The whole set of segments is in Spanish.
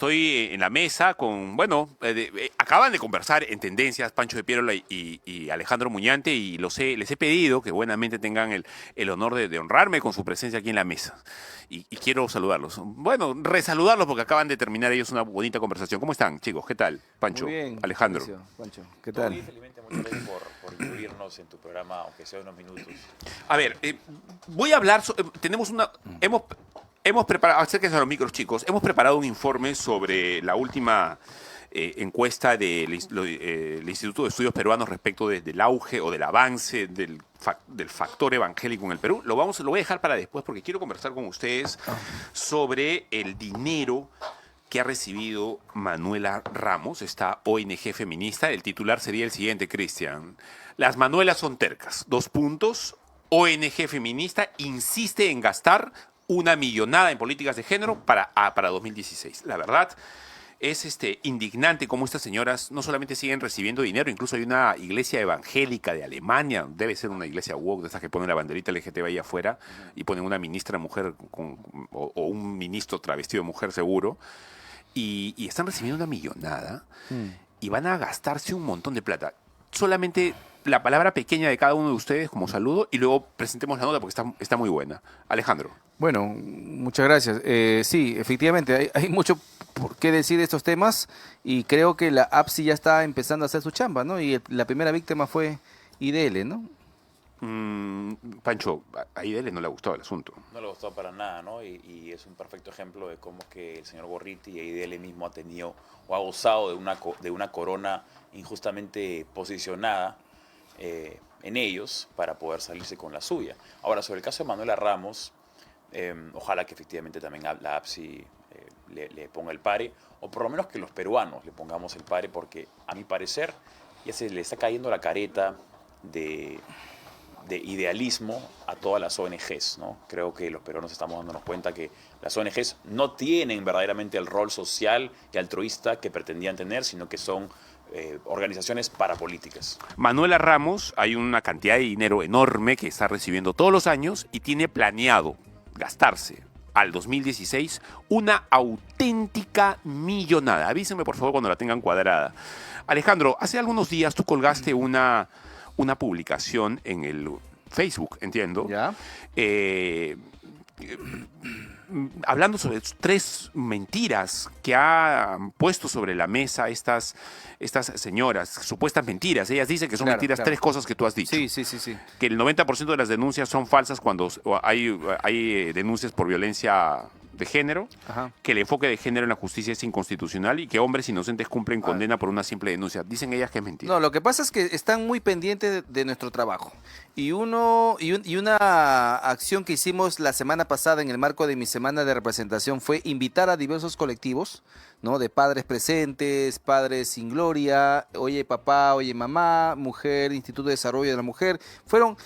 Estoy en la mesa con, bueno, acaban de conversar en Tendencias Pancho de Piérola y Alejandro Muñante y les he pedido que buenamente tengan el honor de honrarme con su presencia aquí en la mesa. Y quiero saludarlos. Bueno, resaludarlos porque acaban de terminar ellos una bonita conversación. ¿Cómo están, chicos? ¿Qué tal? Muy Pancho, bien, Alejandro. Mauricio, Pancho, ¿qué Todo tal? bien, felizmente, muchas gracias por incluirnos en tu programa, aunque sea unos minutos. A ver, voy a hablar, tenemos una, hemos preparado, acérquense a los micros chicos, hemos preparado un informe sobre la última encuesta del Instituto de Estudios Peruanos respecto del auge o del avance del factor evangélico en el Perú. Lo voy a dejar para después porque quiero conversar con ustedes sobre el dinero que ha recibido Manuela Ramos, esta ONG feminista. El titular sería el siguiente, Cristian. Las Manuelas son tercas. 2 puntos. ONG feminista insiste en gastar una millonada en políticas de género para 2016. La verdad es indignante cómo estas señoras no solamente siguen recibiendo dinero, incluso hay una iglesia evangélica de Alemania, debe ser una iglesia woke, de esas que ponen la banderita LGTB ahí afuera y ponen una ministra mujer o un ministro travestido de mujer seguro, y están recibiendo una millonada y van a gastarse un montón de plata. Solamente la palabra pequeña de cada uno de ustedes como saludo y luego presentemos la nota porque está muy buena. Alejandro. Bueno, muchas gracias. Sí, efectivamente, hay mucho por qué decir de estos temas y creo que la APSI ya está empezando a hacer su chamba, ¿no? Y la primera víctima fue IDL, ¿no? Pancho, a IDL no le ha gustado el asunto. No le gustó para nada, ¿no? Y es un perfecto ejemplo de cómo que el señor Gorriti y IDL mismo ha tenido o ha gozado de una corona injustamente posicionada en ellos para poder salirse con la suya. Ahora, sobre el caso de Manuela Ramos, ojalá que efectivamente también la APSI le ponga el pare, o por lo menos que los peruanos le pongamos el pare, porque a mi parecer ya se le está cayendo la careta de idealismo a todas las ONGs, ¿no? Creo que los peruanos estamos dándonos cuenta que las ONGs no tienen verdaderamente el rol social y altruista que pretendían tener, sino que son organizaciones parapolíticas. Manuela Ramos, hay una cantidad de dinero enorme que está recibiendo todos los años y tiene planeado gastarse al 2016 una auténtica millonada. Avísenme por favor cuando la tengan cuadrada. Alejandro, hace algunos días tú colgaste una publicación en el Facebook, entiendo. ¿Ya? Hablando sobre 3 mentiras que han puesto sobre la mesa estas señoras, supuestas mentiras. Ellas dicen que son Claro, mentiras, claro. 3 cosas que tú has dicho. Sí. Que el 90% de las denuncias son falsas cuando hay denuncias por violencia de género, Ajá. que el enfoque de género en la justicia es inconstitucional y que hombres inocentes cumplen condena por una simple denuncia. Dicen ellas que es mentira. No, lo que pasa es que están muy pendientes de nuestro trabajo. Y una acción que hicimos la semana pasada en el marco de mi semana de representación fue invitar a diversos colectivos, ¿no? De padres presentes, padres sin gloria, oye papá, oye mamá, mujer, Instituto de Desarrollo de la Mujer. Fueron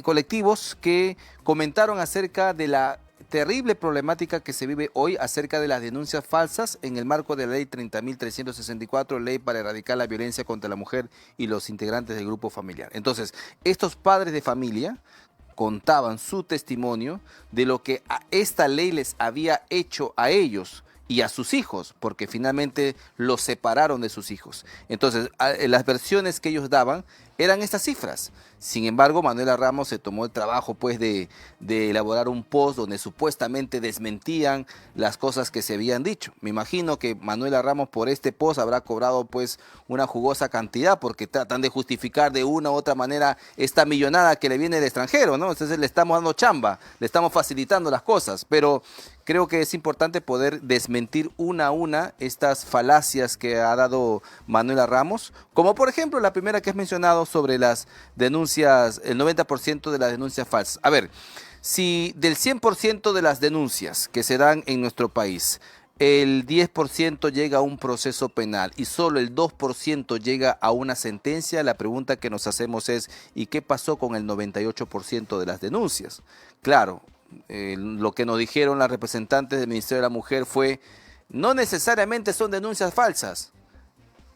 colectivos que comentaron acerca de la terrible problemática que se vive hoy acerca de las denuncias falsas en el marco de la ley 30.364, ley para erradicar la violencia contra la mujer y los integrantes del grupo familiar. Entonces, estos padres de familia contaban su testimonio de lo que esta ley les había hecho a ellos y a sus hijos, porque finalmente los separaron de sus hijos. Entonces, las versiones que ellos daban eran estas cifras. Sin embargo, Manuela Ramos se tomó el trabajo pues de elaborar un post donde supuestamente desmentían las cosas que se habían dicho. Me imagino que Manuela Ramos por este post habrá cobrado pues una jugosa cantidad porque tratan de justificar de una u otra manera esta millonada que le viene del extranjero, ¿no? Entonces le estamos dando chamba, le estamos facilitando las cosas, pero creo que es importante poder desmentir una a una estas falacias que ha dado Manuela Ramos, como por ejemplo la primera que has mencionado sobre las denuncias, el 90% de las denuncias falsas. A ver, si del 100% de las denuncias que se dan en nuestro país, el 10% llega a un proceso penal y solo el 2% llega a una sentencia, la pregunta que nos hacemos es, ¿y qué pasó con el 98% de las denuncias? Claro, lo que nos dijeron las representantes del Ministerio de la Mujer fue, no necesariamente son denuncias falsas.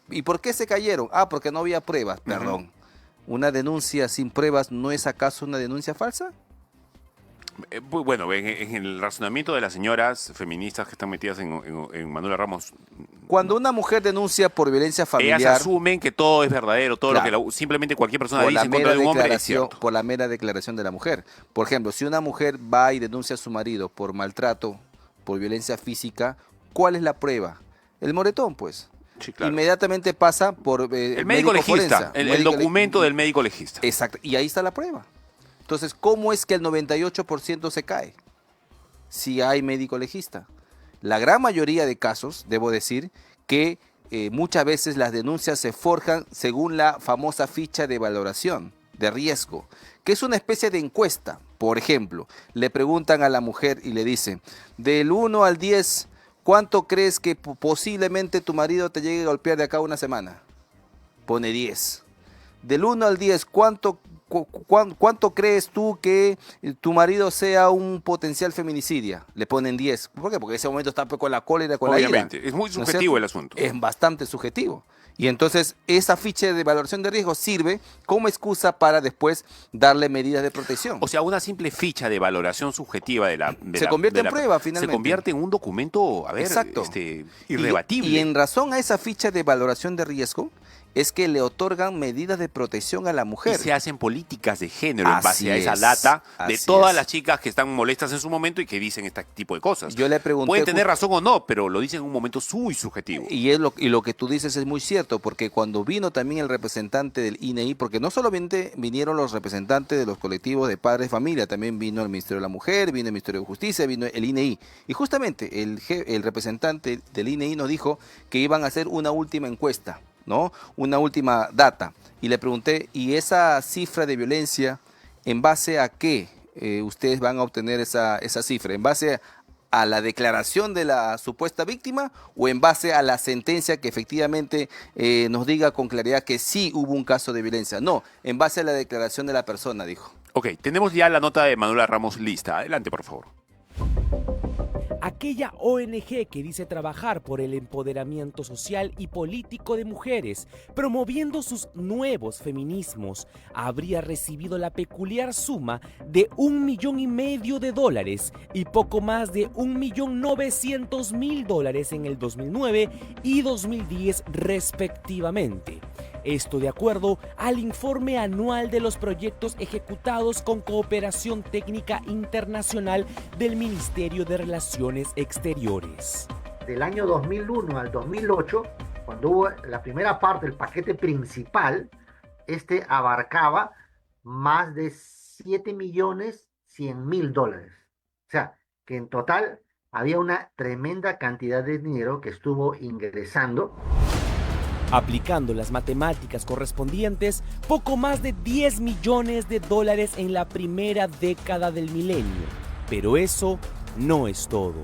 ¿Y por qué se cayeron? Ah, porque no había pruebas, perdón. ¿Una denuncia sin pruebas no es acaso una denuncia falsa? Bueno, en el razonamiento de las señoras feministas que están metidas en Manuela Ramos, Cuando una mujer denuncia por violencia ellas familiar asumen que todo es verdadero, todo Claro. lo que simplemente cualquier persona por dice la en contra mera de un hombre es declaración, cierto. por la mera declaración de la mujer. Por ejemplo, si una mujer va y denuncia a su marido por maltrato, por violencia física, ¿cuál es la prueba? El moretón, pues. Sí, claro. Inmediatamente pasa por El médico legista, forense, el documento del médico legista. Exacto, y ahí está la prueba. Entonces, ¿cómo es que el 98% se cae? Si hay médico legista. La gran mayoría de casos, debo decir, que muchas veces las denuncias se forjan según la famosa ficha de valoración de riesgo, que es una especie de encuesta. Por ejemplo, le preguntan a la mujer y le dicen, del 1 al 10, ¿cuánto crees que posiblemente tu marido te llegue a golpear de acá a una semana? Pone 10. Del 1 al 10, ¿cuánto crees tú que tu marido sea un potencial feminicidio? Le ponen 10. ¿Por qué? Porque en ese momento está con la cólera, con Obviamente, la ira. es muy ¿No es subjetivo cierto? el asunto. Es bastante subjetivo. Y entonces esa ficha de valoración de riesgo sirve como excusa para después darle medidas de protección. O sea, una simple ficha de valoración subjetiva Se convierte en prueba, finalmente. Se convierte en un documento, a ver, Exacto. irrebatible. Y en razón a esa ficha de valoración de riesgo es que le otorgan medidas de protección a la Y mujer. se hacen políticas de género en Así base a esa es, data de así todas es. las chicas que están molestas en su momento y que dicen este tipo de cosas. Yo le pregunté Pueden tener razón o no, pero lo dicen en un momento muy subjetivo. Y lo que tú dices es muy cierto, porque cuando vino también el representante del INEI, porque no solamente vinieron los representantes de los colectivos de padres de familia, también vino el Ministerio de la Mujer, vino el Ministerio de Justicia, vino el INEI. Y justamente el representante del INEI nos dijo que iban a hacer una última encuesta, ¿no? Una última data. Y le pregunté, ¿y esa cifra de violencia, en base a qué ustedes van a obtener esa cifra? ¿En base a la declaración de la supuesta víctima o en base a la sentencia que efectivamente nos diga con claridad que sí hubo un caso de violencia? No, en base a la declaración de la persona, dijo. Ok, tenemos ya la nota de Manuela Ramos lista. Adelante, por favor. Aquella ONG que dice trabajar por el empoderamiento social y político de mujeres, promoviendo sus nuevos feminismos, habría recibido la peculiar suma de $1,500,000 y poco más de $1,900,000 en el 2009 y 2010 respectivamente. Esto de acuerdo al informe anual de los proyectos ejecutados con cooperación técnica internacional del Ministerio de Relaciones Exteriores. Del año 2001 al 2008, cuando hubo la primera parte del paquete principal, este abarcaba más de $7,100,000. O sea, que en total había una tremenda cantidad de dinero que estuvo ingresando. Aplicando las matemáticas correspondientes, poco más de $10 millones en la primera década del milenio. Pero eso no es todo.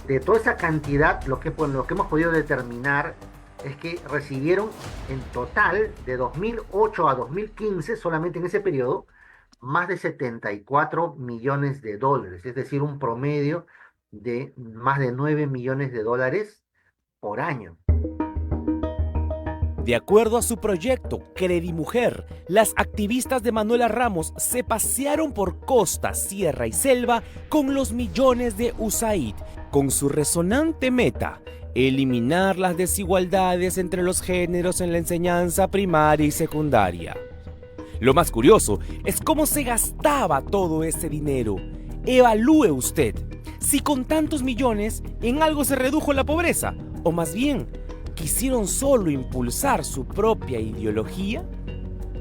De toda esa cantidad, lo que hemos podido determinar es que recibieron en total, de 2008 a 2015, solamente en ese periodo, más de $74 millones, es decir, un promedio de más de $9 millones por año. De acuerdo a su proyecto Credimujer, las activistas de Manuela Ramos se pasearon por costa, sierra y selva con los millones de USAID, con su resonante meta: eliminar las desigualdades entre los géneros en la enseñanza primaria y secundaria. Lo más curioso es cómo se gastaba todo ese dinero. Evalúe usted si con tantos millones en algo se redujo la pobreza, o más bien, ¿quisieron solo impulsar su propia ideología?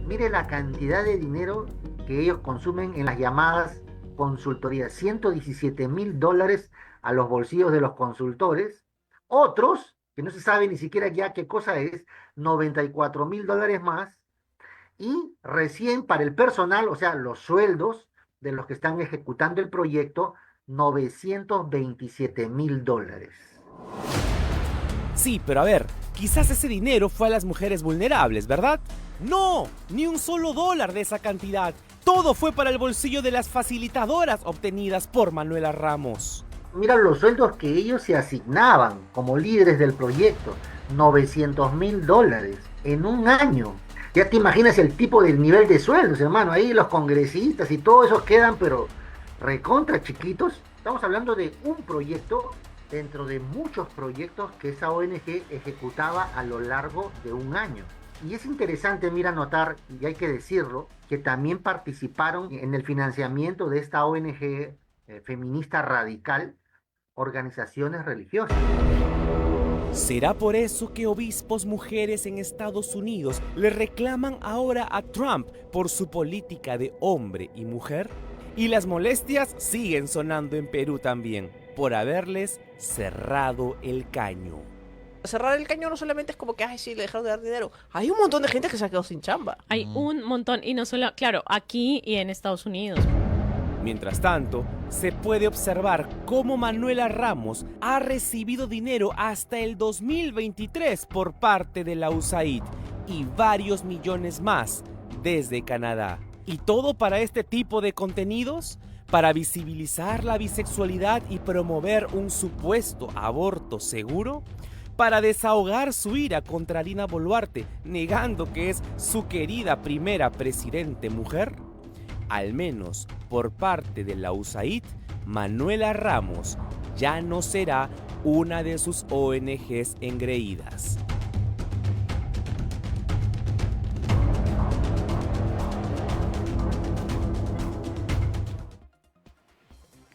Mire la cantidad de dinero que ellos consumen en las llamadas consultorías. $117,000 a los bolsillos de los consultores. Otros, que no se sabe ni siquiera ya qué cosa es, $94,000 más. Y recién para el personal, o sea, los sueldos de los que están ejecutando el proyecto, $927,000. Sí, pero a ver, quizás ese dinero fue a las mujeres vulnerables, ¿verdad? ¡No! Ni un solo dólar de esa cantidad. Todo fue para el bolsillo de las facilitadoras obtenidas por Manuela Ramos. Mira los sueldos que ellos se asignaban como líderes del proyecto. $900,000 en un año. Ya te imaginas el tipo del nivel de sueldos, hermano. Ahí los congresistas y todos esos quedan, pero recontra chiquitos. Estamos hablando de un proyecto dentro de muchos proyectos que esa ONG ejecutaba a lo largo de un año. Y es interesante, mira, notar, y hay que decirlo, que también participaron en el financiamiento de esta ONG feminista radical, organizaciones religiosas. ¿Será por eso que obispos mujeres en Estados Unidos le reclaman ahora a Trump por su política de hombre y mujer? Y las molestias siguen sonando en Perú también, por haberles cerrado el caño. Cerrar el caño no solamente es como que, ay, sí, le dejaron de dar dinero. Hay un montón de gente que se ha quedado sin chamba. Hay un montón, y no solo, claro, aquí y en Estados Unidos. Mientras tanto, se puede observar cómo Manuela Ramos ha recibido dinero hasta el 2023 por parte de la USAID y varios millones más desde Canadá. ¿Y todo para este tipo de contenidos? ¿Para visibilizar la bisexualidad y promover un supuesto aborto seguro? ¿Para desahogar su ira contra Dina Boluarte, negando que es su querida primera presidente mujer? Al menos por parte de la USAID, Manuela Ramos ya no será una de sus ONGs engreídas.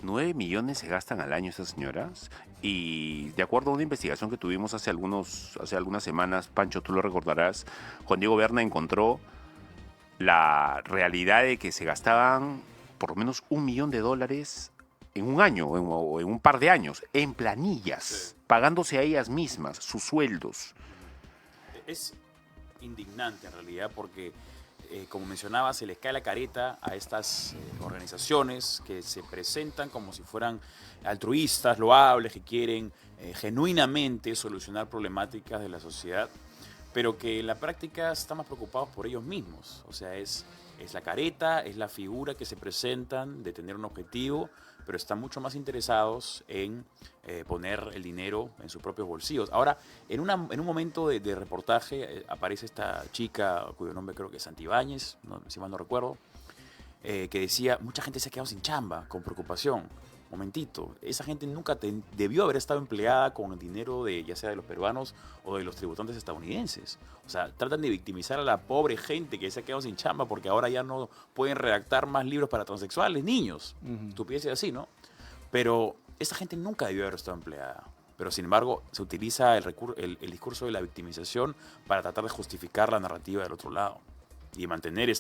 9 millones se gastan al año estas señoras, y de acuerdo a una investigación que tuvimos hace algunas semanas, Pancho, tú lo recordarás, Juan Diego Berna encontró la realidad de que se gastaban por lo menos $1 millón en un año o en un par de años, en planillas, pagándose a ellas mismas sus sueldos. Es indignante en realidad porque, como mencionaba, se les cae la careta a estas organizaciones que se presentan como si fueran altruistas, loables, que quieren genuinamente solucionar problemáticas de la sociedad, pero que en la práctica están más preocupados por ellos mismos. O sea, es la careta, es la figura que se presentan de tener un objetivo, pero están mucho más interesados en poner el dinero en sus propios bolsillos. Ahora, en un momento de reportaje aparece esta chica, cuyo nombre creo que es Santibáñez, si mal no recuerdo, que decía, mucha gente se ha quedado sin chamba, con preocupación. Momentito, esa gente nunca debió haber estado empleada con el dinero ya sea de los peruanos o de los tributantes estadounidenses. O sea, tratan de victimizar a la pobre gente que se ha quedado sin chamba porque ahora ya no pueden redactar más libros para transexuales, niños. Estupideces así, ¿no? Pero esa gente nunca debió haber estado empleada. Pero sin embargo, se utiliza el discurso de la victimización para tratar de justificar la narrativa del otro lado y mantener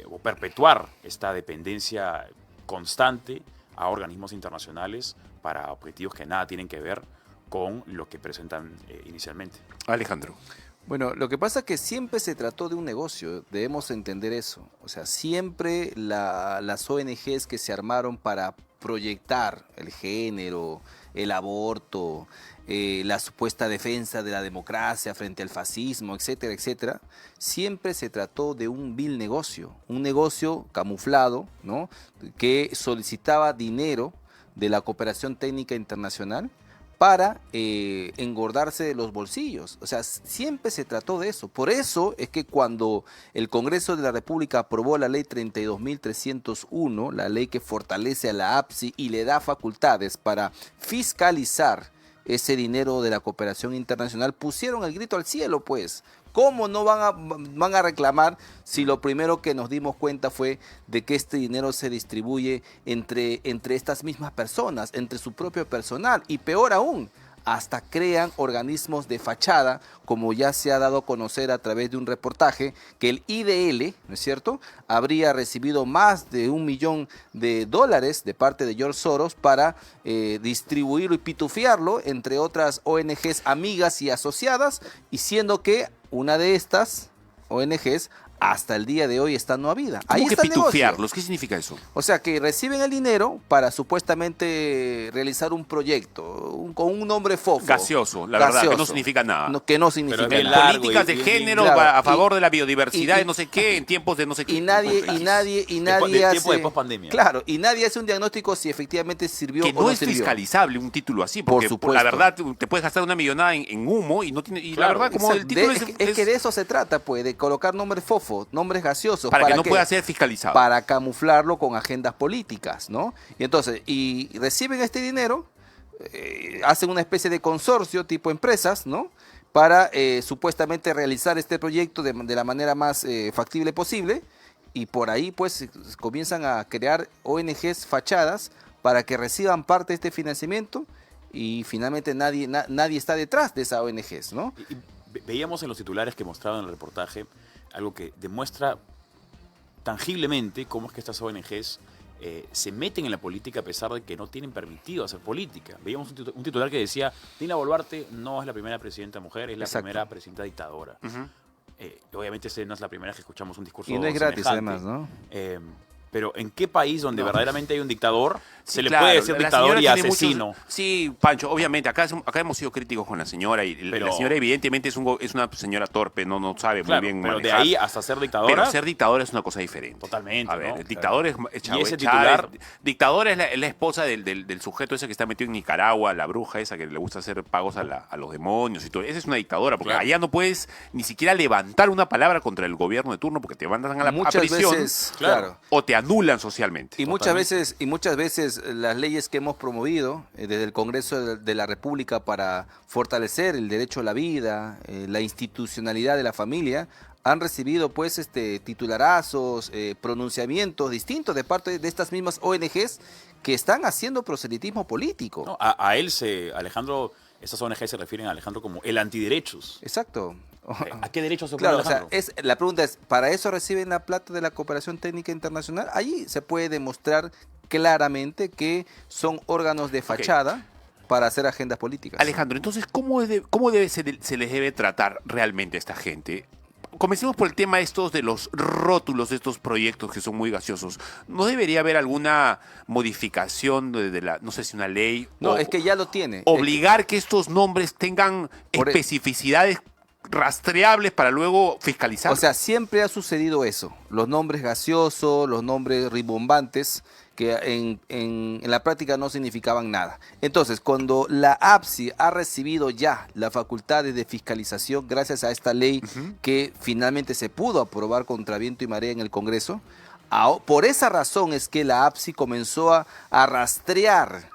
o perpetuar esta dependencia constante a organismos internacionales para objetivos que nada tienen que ver con lo que presentan inicialmente. Alejandro. Bueno, lo que pasa es que siempre se trató de un negocio, debemos entender eso. O sea, siempre las ONGs que se armaron para proyectar el género, el aborto, la supuesta defensa de la democracia frente al fascismo, etcétera, etcétera, siempre se trató de un vil negocio, un negocio camuflado, ¿no?, que solicitaba dinero de la cooperación técnica internacional para engordarse de los bolsillos. O sea, siempre se trató de eso. Por eso es que cuando el Congreso de la República aprobó la ley 32.301, la ley que fortalece a la APSI y le da facultades para fiscalizar ese dinero de la cooperación internacional, pusieron el grito al cielo, pues. ¿Cómo no van a reclamar si lo primero que nos dimos cuenta fue de que este dinero se distribuye entre estas mismas personas, entre su propio personal? Y peor aún, hasta crean organismos de fachada, como ya se ha dado a conocer a través de un reportaje, que el IDL, ¿no es cierto?, habría recibido más de $1 millón de parte de George Soros para distribuirlo y pitufiarlo entre otras ONGs amigas y asociadas, y siendo que una de estas ONGs hasta el día de hoy está no habida. ¿Cómo que pitufiarlos? ¿Qué significa eso? O sea, que reciben el dinero para supuestamente realizar un proyecto con un nombre fofo. Gaseoso, la verdad, que no significa nada. Que no significa Pero nada. Políticas de género, claro, a favor de la biodiversidad, de no sé qué, en tiempos de no sé qué. Y nadie hace... Tiempo de pospandemia. Claro, y nadie hace un diagnóstico si efectivamente sirvió Que o no no es sirvió. fiscalizable un título así, porque Por supuesto. la verdad te puedes gastar una millonada en humo y no tiene. Y Claro, la verdad, como el título es que de eso se trata, pues, de colocar nombre fofo stofo, nombres gaseosos. Para que no qué? pueda ser fiscalizado. Para camuflarlo con agendas políticas, ¿no? Y entonces, y reciben este dinero, hacen una especie de consorcio tipo empresas, ¿no? Para supuestamente realizar este proyecto de la manera más factible posible, y por ahí pues comienzan a crear ONGs fachadas para que reciban parte de este financiamiento, y finalmente nadie está detrás de esas ONGs, ¿no? Y veíamos en los titulares que mostraban en el reportaje algo que demuestra tangiblemente cómo es que estas ONGs se meten en la política a pesar de que no tienen permitido hacer política. Veíamos un titular que decía: Dina Boluarte no es la primera presidenta mujer, es la Exacto. primera presidenta dictadora. Obviamente esa no es la primera vez que escuchamos un discurso Y no es gratis semejante. además, ¿no? Pero ¿en qué país donde verdaderamente hay un dictador se le Claro, puede decir la dictador señora y tiene asesino? muchos- Sí, Pancho, obviamente, acá hemos sido críticos con la señora, y Pero- la señora evidentemente es una señora torpe, no sabe Claro, muy bien pero de manejar. ahí hasta ser dictadora. Pero ser dictadora es una cosa diferente. Totalmente, A ver, ¿no? el dictador es Y ese titular- Dictadora es la esposa del sujeto ese que está metido en Nicaragua, la bruja esa que le gusta hacer pagos a los demonios y todo. Esa es una dictadora, porque Claro. allá no puedes ni siquiera levantar una palabra contra el gobierno de turno porque te mandan a Muchas prisión veces, claro. claro. o te anulan socialmente. Y muchas veces las leyes que hemos promovido desde el Congreso de la República para fortalecer el derecho a la vida, la institucionalidad de la familia, han recibido pues titularazos, pronunciamientos distintos de parte de estas mismas ONGs que están haciendo proselitismo político. No, Alejandro, estas ONG se refieren a Alejandro como el antiderechos. Exacto. ¿A qué derechos se opone Claro, o sea, Alejandro? la pregunta es, ¿para eso reciben la plata de la cooperación técnica internacional? Allí se puede demostrar claramente que son órganos de fachada para hacer agendas políticas. Alejandro, entonces, ¿cómo se les debe tratar realmente a esta gente? Comencemos por el tema estos de los rótulos de estos proyectos que son muy gaseosos. ¿No debería haber alguna modificación de la, no sé si una ley? No, o es que ya lo tiene. obligar que estos nombres tengan Por e- especificidades rastreables para luego fiscalizar? O sea, siempre ha sucedido eso. Los nombres gaseosos, los nombres rimbombantes, que en la práctica no significaban nada. Entonces, cuando la APSI ha recibido ya las facultades de fiscalización gracias a esta ley que finalmente se pudo aprobar contra viento y marea en el Congreso, por esa razón es que la APSI comenzó a rastrear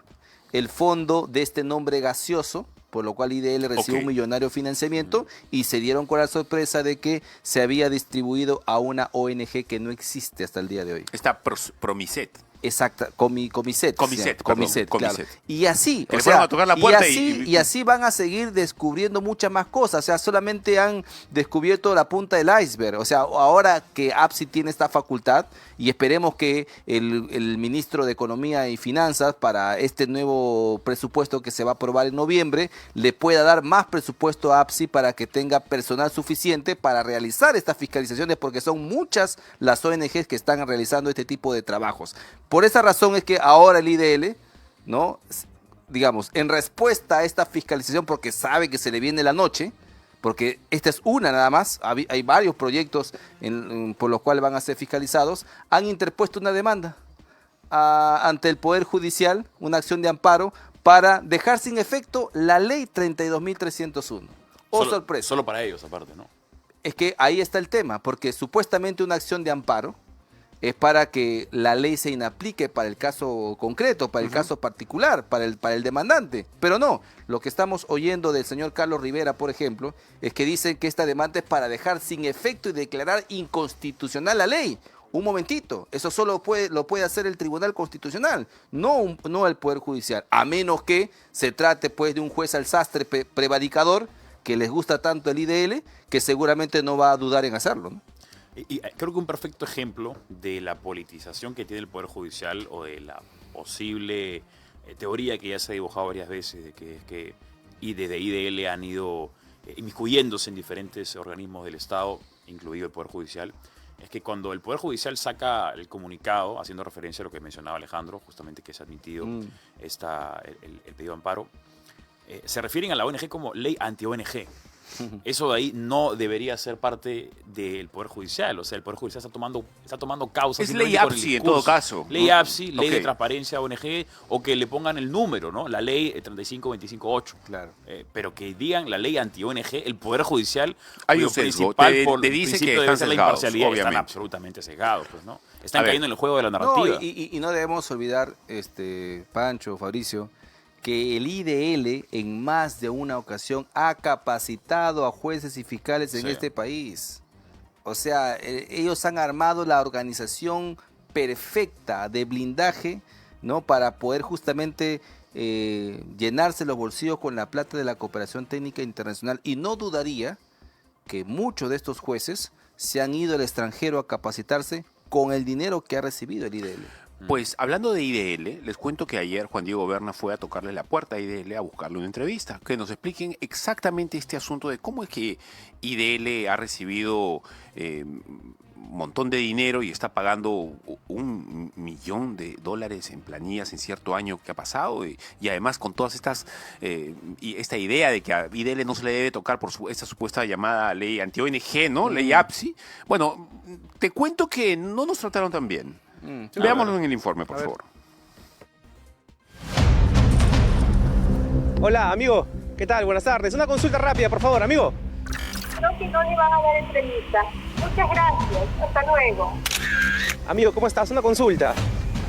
el fondo de este nombre gaseoso, por lo cual IDL recibió Ok. un millonario financiamiento, y se dieron con la sorpresa de que se había distribuido a una ONG que no existe hasta el día de hoy. Está Promiset. Exacta, Comiset. Comiset, Claro. Comiset. Y así, Que le fueron a tocar la puerta y así van a seguir descubriendo muchas más cosas. O sea, solamente han descubierto la punta del iceberg. O sea, ahora que APSI tiene esta facultad, y esperemos que el ministro de Economía y Finanzas, para este nuevo presupuesto que se va a aprobar en noviembre, le pueda dar más presupuesto a APSI para que tenga personal suficiente para realizar estas fiscalizaciones, porque son muchas las ONGs que están realizando este tipo de trabajos. Por esa razón es que ahora el IDL, ¿no?, digamos, en respuesta a esta fiscalización, porque sabe que se le viene la noche, porque esta es una nada más, hay varios proyectos por los cuales van a ser fiscalizados, han interpuesto una demanda ante el Poder Judicial, una acción de amparo, para dejar sin efecto la ley 32.301. Oh, sorpresa. Solo para ellos, aparte, ¿no? Es que ahí está el tema, porque supuestamente una acción de amparo es para que la ley se inaplique para el caso concreto, para el caso particular, para el demandante. Pero no, lo que estamos oyendo del señor Carlos Rivera, por ejemplo, es que dicen que esta demanda es para dejar sin efecto y declarar inconstitucional la ley. Un momentito, eso solo lo puede hacer el Tribunal Constitucional, no el Poder Judicial, a menos que se trate pues de un juez al sastre prevaricador que les gusta tanto el IDL, que seguramente no va a dudar en hacerlo, ¿no? Y creo que un perfecto ejemplo de la politización que tiene el Poder Judicial, o de la posible teoría que ya se ha dibujado varias veces, de que desde IDL han ido inmiscuyéndose en diferentes organismos del Estado, incluido el Poder Judicial, es que cuando el Poder Judicial saca el comunicado, haciendo referencia a lo que mencionaba Alejandro, justamente que se ha admitido el pedido de amparo, se refieren a la ONG como ley anti-ONG. Eso de ahí no debería ser parte del Poder Judicial. O sea, el Poder Judicial está tomando causas. Es ley simplemente con el APSI en discurso. todo caso, Ley ¿no? APSI, ley de Ok. transparencia ONG, o que le pongan el número, ¿no? La ley 35258. Claro. Pero que digan la ley anti-ONG, el Poder Judicial, Hay cuyo un sesgo. principal Te dice principio que debe están ser la sesgados, imparcialidad. Están obviamente. absolutamente sesgados, pues, ¿no? Están A ver. cayendo en el juego de la No, narrativa. y no debemos olvidar, Pancho, Fabricio, que el IDL en más de una ocasión ha capacitado a jueces y fiscales en Sí. este país. O sea, ellos han armado la organización perfecta de blindaje, ¿no? Para poder justamente llenarse los bolsillos con la plata de la cooperación técnica internacional. Y no dudaría que muchos de estos jueces se han ido al extranjero a capacitarse con el dinero que ha recibido el IDL. Pues hablando de IDL, les cuento que ayer Juan Diego Berna fue a tocarle la puerta a IDL a buscarle una entrevista, que nos expliquen exactamente este asunto de cómo es que IDL ha recibido un montón de dinero y está pagando $1 millón en planillas en cierto año que ha pasado y además con todas estas y esta idea de que a IDL no se le debe tocar por esta supuesta llamada ley anti-ONG, ¿no? Ley APSI. Bueno, te cuento que no nos trataron tan bien. Veámoslo en el informe, por favor. Hola, amigo. ¿Qué tal? Buenas tardes. Una consulta rápida, por favor, amigo. Creo que no le van a dar entrevista. Muchas gracias. Hasta luego. Amigo, ¿cómo estás? Una consulta.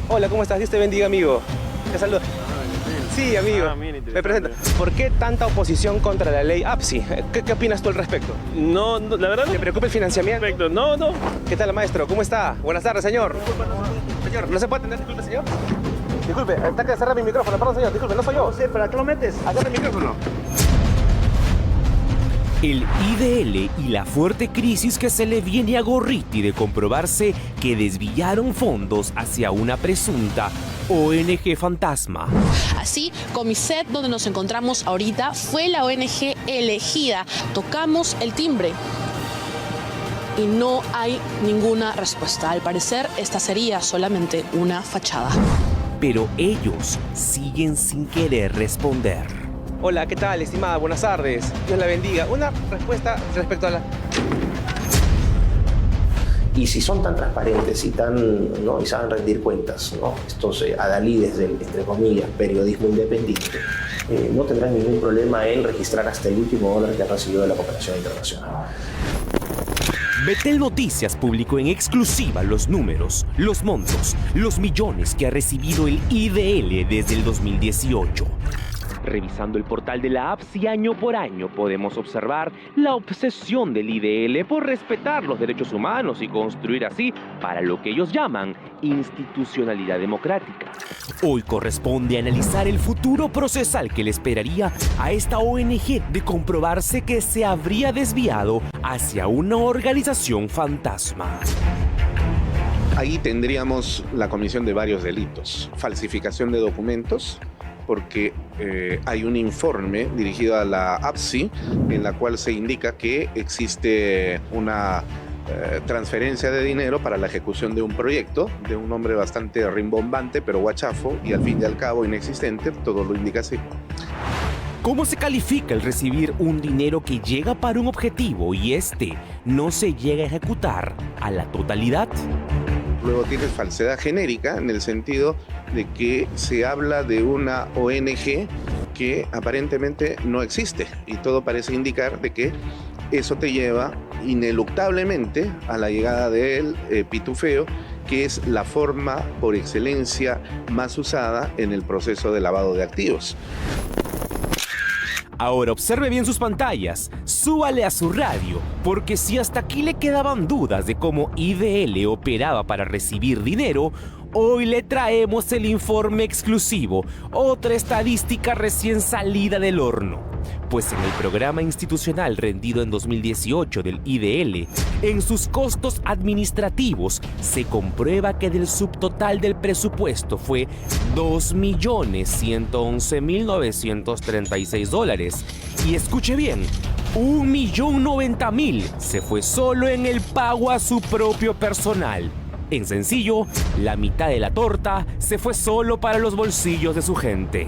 Hola, ¿cómo estás? Dios te bendiga, amigo. Te saludo. Sí, amigo. Me presento. ¿Por qué tanta oposición contra la ley APSI? ¿Qué opinas tú al respecto? No, la verdad no. ¿Te preocupa el financiamiento? Perfecto. No. ¿Qué tal, maestro? ¿Cómo está? Buenas tardes, señor. Señor, ¿no se puede atender? Disculpe, señor. Disculpe, está que cerrar mi micrófono. Perdón, señor. Disculpe, no soy yo. No sé, ¿para qué lo metes? Acá el micrófono. El IDL y la fuerte crisis que se le viene a Gorriti de comprobarse que desviaron fondos hacia una presunta ONG fantasma. Así, Comiset, donde nos encontramos ahorita, fue la ONG elegida. Tocamos el timbre y no hay ninguna respuesta. Al parecer, esta sería solamente una fachada. Pero ellos siguen sin querer responder. Hola, ¿qué tal, estimada? Buenas tardes. Dios la bendiga. Una respuesta respecto a la... Y si son tan transparentes y y saben rendir cuentas, ¿no? Estos adalides del, entre comillas, periodismo independiente, no tendrán ningún problema en registrar hasta el último dólar que han recibido de la cooperación internacional. Betel Noticias publicó en exclusiva los números, los montos, los millones que ha recibido el IDL desde el 2018. Revisando el portal de la APSI año por año, podemos observar la obsesión del IDL por respetar los derechos humanos y construir así para lo que ellos llaman institucionalidad democrática. Hoy corresponde analizar el futuro procesal que le esperaría a esta ONG de comprobarse que se habría desviado hacia una organización fantasma. Ahí tendríamos la comisión de varios delitos. Falsificación de documentos, porque hay un informe dirigido a la APSI en la cual se indica que existe una transferencia de dinero para la ejecución de un proyecto de un nombre bastante rimbombante, pero guachafo y al fin y al cabo inexistente, todo lo indica así. ¿Cómo se califica el recibir un dinero que llega para un objetivo y este no se llega a ejecutar a la totalidad? Luego tienes falsedad genérica en el sentido de que se habla de una ONG que aparentemente no existe y todo parece indicar de que eso te lleva ineluctablemente a la llegada del pitufeo, que es la forma por excelencia más usada en el proceso de lavado de activos. Ahora observe bien sus pantallas, súbale a su radio, porque si hasta aquí le quedaban dudas de cómo IDL operaba para recibir dinero, hoy le traemos el informe exclusivo, otra estadística recién salida del horno. Pues en el programa institucional rendido en 2018 del IDL, en sus costos administrativos, se comprueba que del subtotal del presupuesto fue $2.111.936. Y escuche bien, $1.090.000 se fue solo en el pago a su propio personal. En sencillo, la mitad de la torta se fue solo para los bolsillos de su gente.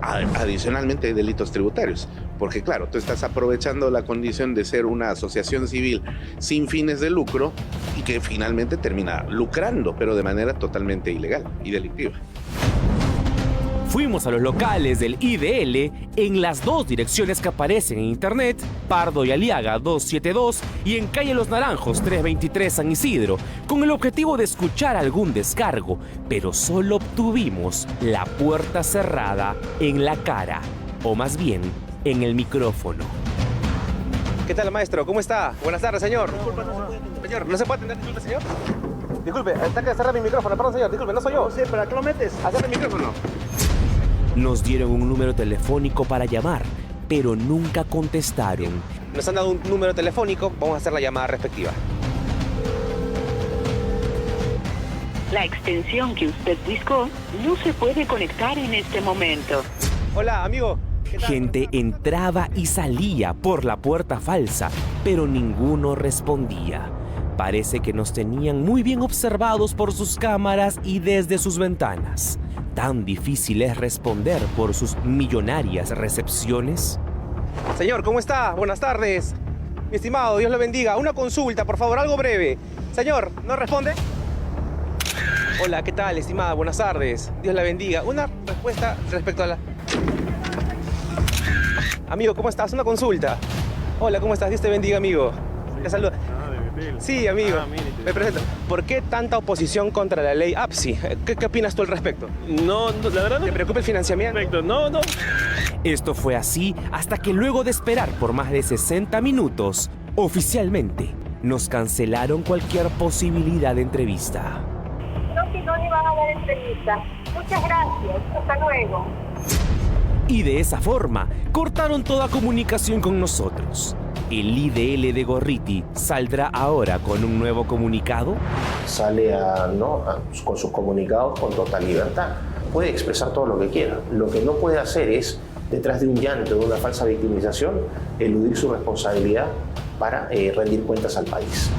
Adicionalmente hay delitos tributarios, porque claro, tú estás aprovechando la condición de ser una asociación civil sin fines de lucro y que finalmente termina lucrando, pero de manera totalmente ilegal y delictiva. Fuimos a los locales del IDL en las dos direcciones que aparecen en internet, Pardo y Aliaga 272 y en Calle Los Naranjos 323 San Isidro, con el objetivo de escuchar algún descargo, pero solo obtuvimos la puerta cerrada en la cara, o más bien en el micrófono. ¿Qué tal, maestro? ¿Cómo está? Buenas tardes, señor. Señor, ¿no se puede atender? Disculpe, señor. Disculpe, está que cerrar mi micrófono. Perdón, señor. Disculpe, no soy yo. Sí, ¿para qué lo metes? Hacer el micrófono. Nos dieron un número telefónico para llamar, pero nunca contestaron. Nos han dado un número telefónico, vamos a hacer la llamada respectiva. La extensión que usted buscó no se puede conectar en este momento. Hola, amigo. Gente entraba y salía por la puerta falsa, pero ninguno respondía. Parece que nos tenían muy bien observados por sus cámaras y desde sus ventanas. ¿Tan difícil es responder por sus millonarias recepciones? Señor, ¿cómo está? Buenas tardes. Mi estimado, Dios lo bendiga. Una consulta, por favor, algo breve. Señor, ¿no responde? Hola, ¿qué tal, estimada? Buenas tardes. Dios la bendiga. Una respuesta respecto a la... Amigo, ¿cómo estás? Una consulta. Hola, ¿cómo estás? Dios te bendiga, amigo. Te saludo. Sí, amigo. Me presento. ¿Por qué tanta oposición contra la ley APSI? ¿Qué opinas tú al respecto? No, la verdad no. ¿Te preocupa el financiamiento? No. Esto fue así hasta que luego de esperar por más de 60 minutos, oficialmente nos cancelaron cualquier posibilidad de entrevista. No, que no le van a dar entrevista. Muchas gracias. Hasta luego. Y de esa forma, cortaron toda comunicación con nosotros. ¿El IDL de Gorriti saldrá ahora con un nuevo comunicado? Sale con sus comunicados con total libertad. Puede expresar todo lo que quiera. Lo que no puede hacer es, detrás de un llanto, de una falsa victimización, eludir su responsabilidad para rendir cuentas al país.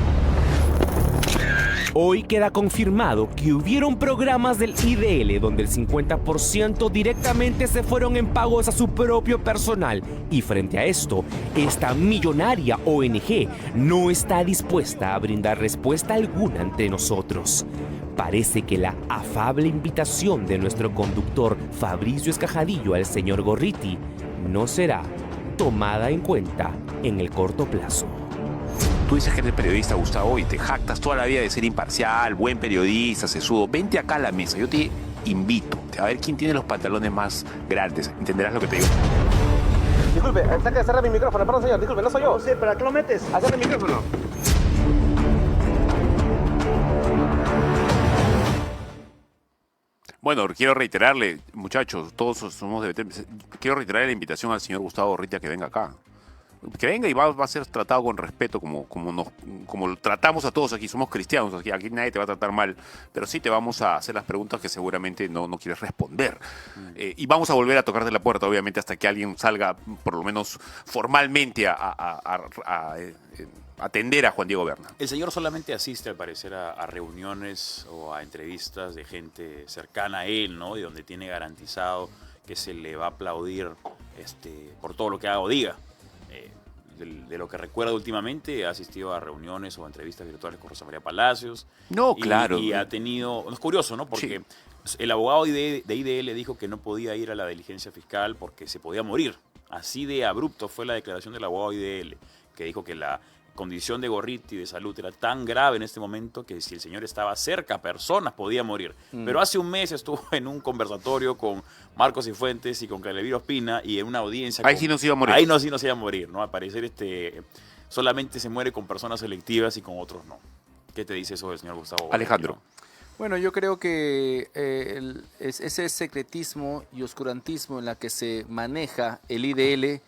Hoy queda confirmado que hubieron programas del IDL donde el 50% directamente se fueron en pagos a su propio personal. Y frente a esto, esta millonaria ONG no está dispuesta a brindar respuesta alguna ante nosotros. Parece que la afable invitación de nuestro conductor Fabricio Escajadillo al señor Gorriti no será tomada en cuenta en el corto plazo. Tú dices que eres periodista, Gustavo, y te jactas toda la vida de ser imparcial, buen periodista, sesudo. Vente acá a la mesa, yo te invito a ver quién tiene los pantalones más grandes. ¿Entenderás lo que te digo? Disculpe, está que cerrar mi micrófono. Perdón, señor, disculpe, no soy yo. Sí, ¿para qué lo metes? Hacer el micrófono. Bueno, quiero reiterarle, muchachos, todos somos de BT, quiero reiterarle la invitación al señor Gustavo Gorriti a que venga acá. Que venga y va a ser tratado con respeto como tratamos a todos aquí. Somos cristianos, aquí nadie te va a tratar mal, pero sí te vamos a hacer las preguntas que seguramente no quieres responder. Y vamos a volver a tocarte la puerta, obviamente, hasta que alguien salga, por lo menos formalmente, a atender a Juan Diego Berna. El señor solamente asiste, al parecer, a reuniones o a entrevistas de gente cercana a él, ¿no? Y donde tiene garantizado que se le va a aplaudir por todo lo que haga o diga. De lo que recuerdo últimamente, ha asistido a reuniones o a entrevistas virtuales con Rosa María Palacios. Claro. Y ha tenido... Es curioso, ¿no? Porque el abogado de IDL dijo que no podía ir a la diligencia fiscal porque se podía morir. Así de abrupto fue la declaración del abogado de IDL, que dijo que la condición de Gorriti de salud era tan grave en este momento que si el señor estaba cerca a personas podía morir. Pero hace un mes estuvo en un conversatorio con Marcos Cifuentes y con Caleviro Ospina y en una audiencia... Ahí sí no se iba a morir. Ahí sí no se iba a morir, ¿no? Al parecer solamente se muere con personas selectivas y con otros no. ¿Qué te dice eso del señor Gustavo? Alejandro. Bueno, yo creo que ese secretismo y oscurantismo en la que se maneja el IDL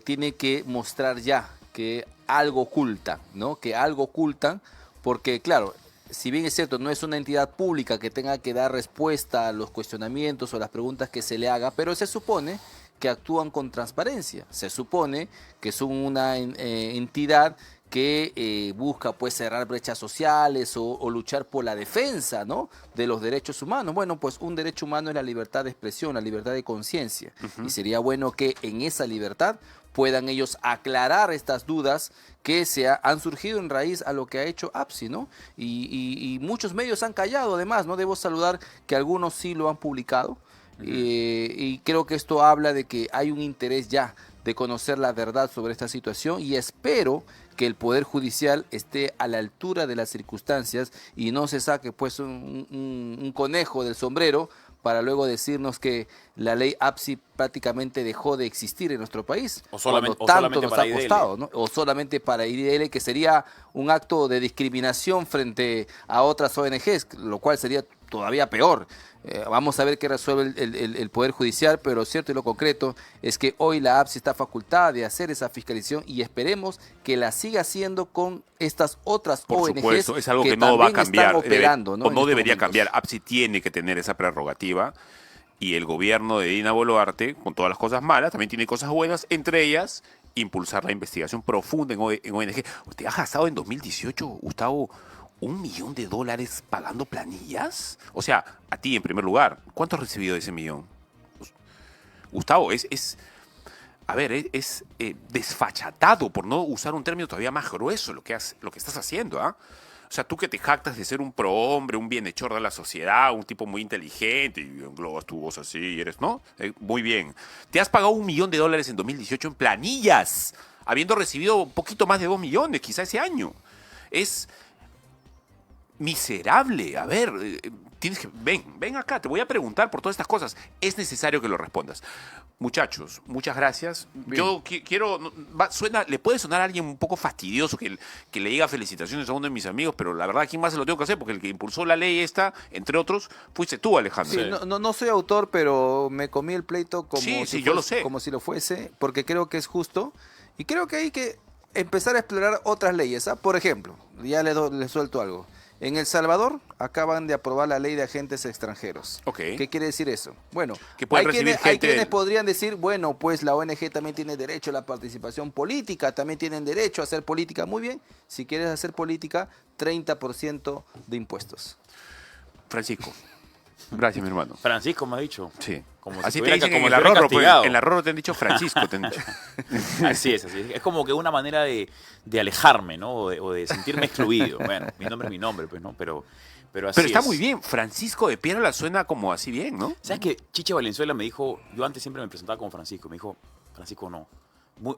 tiene que mostrar ya que algo ocultan, ¿no? Que algo ocultan, porque claro, si bien es cierto, no es una entidad pública que tenga que dar respuesta a los cuestionamientos o las preguntas que se le haga, pero se supone que actúan con transparencia, se supone que son una entidad que busca pues cerrar brechas sociales o luchar por la defensa, ¿no?, de los derechos humanos. Bueno, pues un derecho humano es la libertad de expresión, la libertad de conciencia. Y sería bueno que en esa libertad puedan ellos aclarar estas dudas que han surgido en raíz a lo que ha hecho APSI, ¿no? Y muchos medios han callado, además, ¿no? Debo saludar que algunos sí lo han publicado. Y creo que esto habla de que hay un interés ya de conocer la verdad sobre esta situación, y espero que el Poder Judicial esté a la altura de las circunstancias y no se saque pues un conejo del sombrero para luego decirnos que la ley APSI prácticamente dejó de existir en nuestro país. O solamente, cuando tanto solamente nos para ha costado, ¿no? O solamente para IDL, que sería un acto de discriminación frente a otras ONGs, lo cual sería todavía peor. Vamos a ver qué resuelve el Poder Judicial, pero lo cierto y lo concreto es que hoy la APSI está facultada de hacer esa fiscalización y esperemos que la siga haciendo con estas otras Por ONGs supuesto, es algo que no va a cambiar. Operando, ¿no? O no en debería estos momentos. cambiar. APSI tiene que tener esa prerrogativa, y el gobierno de Dina Boluarte, con todas las cosas malas, también tiene cosas buenas, entre ellas impulsar la investigación profunda en ONG. ¿Usted ha gastado en 2018, Gustavo, $1 millón pagando planillas? O sea, a ti en primer lugar, ¿cuánto has recibido de ese millón? Gustavo, es desfachatado, por no usar un término todavía más grueso, lo que estás haciendo, ¿ah? O sea, tú que te jactas de ser un prohombre, un bienhechor de la sociedad, un tipo muy inteligente, y englobas tu voz así, y eres, ¿no? Muy bien. Te has pagado $1 millón en 2018 en planillas, habiendo recibido un poquito más de 2 millones, quizá ese año. Es miserable. A ver, ven acá, te voy a preguntar por todas estas cosas. Es necesario que lo respondas. Muchachos, muchas gracias. Bien. Yo quiero, le puede sonar a alguien un poco fastidioso que le diga felicitaciones a uno de mis amigos, pero la verdad, ¿quién más se lo tengo que hacer? Porque el que impulsó la ley esta, entre otros, fuiste tú, Alejandro. Sí, no soy autor, pero me comí el pleito como, yo lo sé. Como si lo fuese, porque creo que es justo y creo que hay que empezar a explorar otras leyes. Por ejemplo, ya le suelto algo. En El Salvador acaban de aprobar la ley de agentes extranjeros. Okay. ¿Qué quiere decir eso? Bueno, que pueden recibir hay quienes podrían decir, bueno, pues la ONG también tiene derecho a la participación política, también tienen derecho a hacer política. Muy bien, si quieres hacer política, 30% de impuestos. Francisco. Gracias, mi hermano. Francisco me ha dicho. Sí. Como así si te dicen como en el estuviera Arrorro. castigado. En el Arrorro te han dicho Francisco. Te han dicho. Así es. Es como que una manera de alejarme, ¿no? O de sentirme excluido. Bueno, mi nombre es mi nombre, pues, ¿no? Pero así Pero está es. muy bien. Francisco de Piedra suena como así bien, ¿no? ¿Sabes qué? Chiche Valenzuela me dijo, yo antes siempre me presentaba como Francisco, me dijo, Francisco no.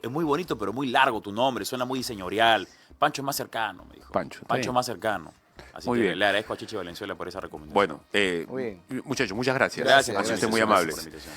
Es muy bonito, pero muy largo tu nombre, suena muy señorial. Pancho es más cercano, me dijo. Pancho es más cercano. Así Muy que bien. le agradezco a Chiche Valenzuela por esa recomendación. Bueno, Muy bien. muchachos, muchas gracias. Gracias, Ha sido usted gracias. muy Gracias amable. por la invitación.